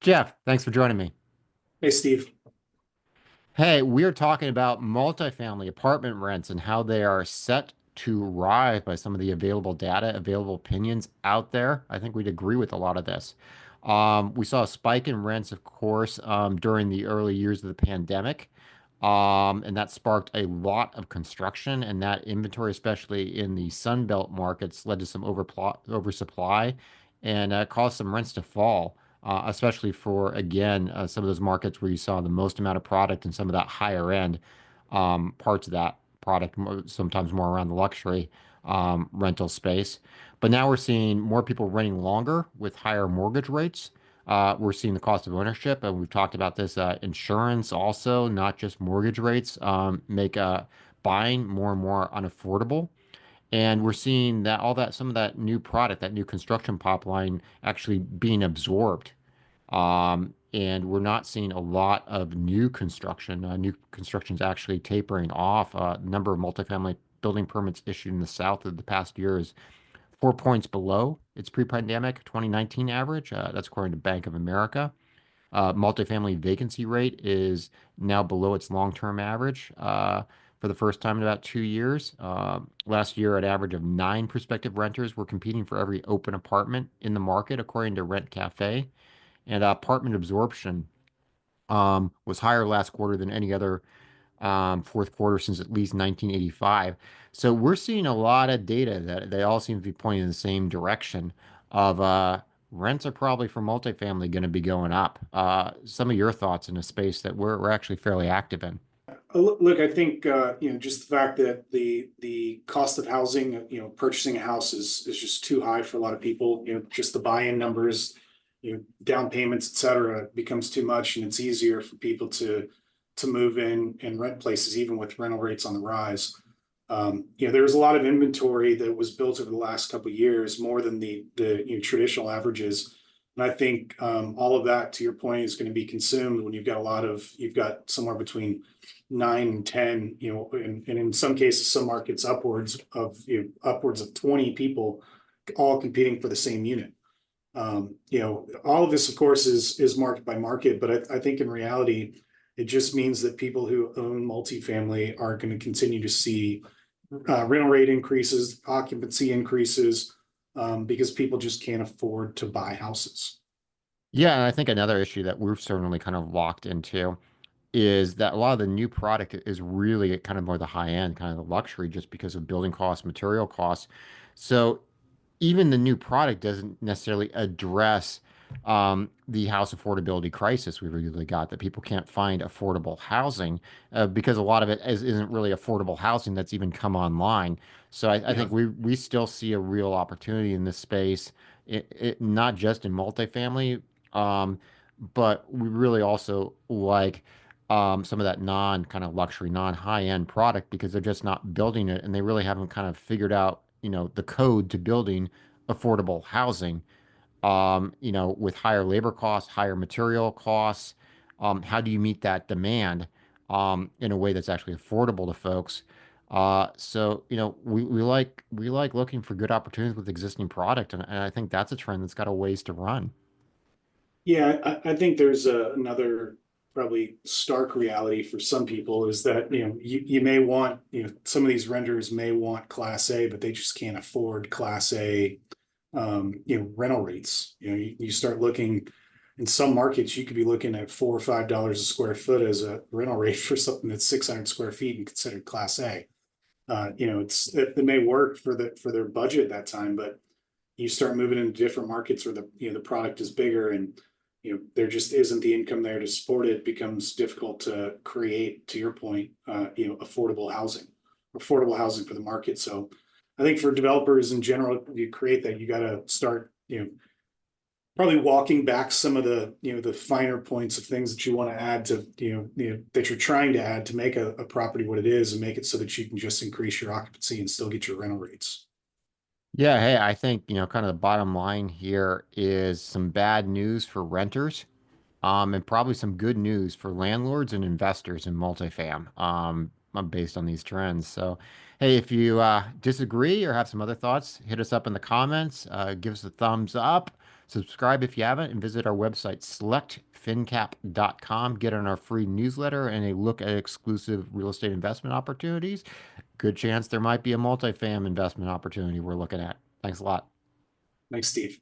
Jeff, thanks for joining me. Hey, Steve. Hey, we are talking about multifamily apartment rents and how they are set to rise by some of the available data, available opinions out there. I think we'd agree with a lot of this. We saw a spike in rents, of course, during the early years of the pandemic. And that sparked a lot of construction, and that inventory, especially in the Sun Belt markets, led to some oversupply and caused some rents to fall, especially for, again, some of those markets where you saw the most amount of product and some of that higher end parts of that product, sometimes more around the luxury rental space. But now we're seeing more people renting longer with higher mortgage rates. We're seeing the cost of ownership, and we've talked about this, insurance also, not just mortgage rates, make buying more and more unaffordable. And we're seeing that all that some of that new product, that new construction pipeline actually being absorbed. And we're not seeing a lot of new construction. New construction is actually tapering off. Number of multifamily building permits issued in the South of the past year is 4 points below its pre-pandemic 2019 average. That's according to Bank of America. Multifamily vacancy rate is now below its long-term average for the first time in about 2 years. Last year, an average of nine prospective renters were competing for every open apartment in the market, according to Rent Cafe. And apartment absorption was higher last quarter than any other fourth quarter since at least 1985. So we're seeing a lot of data that they all seem to be pointing in the same direction of rents are probably for multifamily going to be going up. Some of your thoughts in a space that we're actually fairly active in. Look, I think just the fact that the cost of housing, purchasing a house is just too high for a lot of people. Just the buy-in numbers, down payments, et cetera, becomes too much, and it's easier for people to move in and rent places, even with rental rates on the rise. There was a lot of inventory that was built over the last couple of years, more than the traditional averages. And I think all of that, to your point, is going to be consumed when you've got somewhere between 9 and 10, and in some cases, some markets upwards of 20 people all competing for the same unit. All of this, of course, is market by market, but I think in reality, it just means that people who own multifamily are going to continue to see rental rate increases, occupancy increases, because people just can't afford to buy houses. Yeah, and I think another issue that we're certainly kind of locked into is that a lot of the new product is really kind of more the high end, kind of the luxury, just because of building costs, material costs. So even the new product doesn't necessarily address the house affordability crisis we've really got, that people can't find affordable housing because a lot of it isn't really affordable housing that's even come online. So I Yeah. think we still see a real opportunity in this space, not just in multifamily, um, but we really also like some of that non kind of luxury, non high end product because they're just not building it and they really haven't kind of figured out, the code to building affordable housing, with higher labor costs, higher material costs. How do you meet that demand in a way that's actually affordable to folks? So, we like looking for good opportunities with existing product, and I think that's a trend that's got a ways to run. Yeah, I think there's another probably stark reality for some people is that you may want some of these renters may want Class A, but they just can't afford Class A rental rates. You start looking in some markets, you could be looking at $4 or $5 a square foot as a rental rate for something that's 600 square feet and considered Class A. It may work for their budget at that time, but you start moving into different markets where the product is bigger and there just isn't the income there to support it. It becomes difficult to create, to your point, affordable housing for the market. So I think for developers in general, you create that, you got to start probably walking back some of the finer points of things that you want to add to that you're trying to add to make a property what it is, and make it so that you can just increase your occupancy and still get your rental rates. Yeah, hey, I think, kind of the bottom line here is some bad news for renters, and probably some good news for landlords and investors in multifam, based on these trends. So, hey, if you disagree or have some other thoughts, hit us up in the comments, give us a thumbs up, Subscribe if you haven't and visit our website, selectfincap.com. Get on our free newsletter and a look at exclusive real estate investment opportunities. Good chance there might be a multifam investment opportunity we're looking at. Thanks a lot. Thanks, Steve.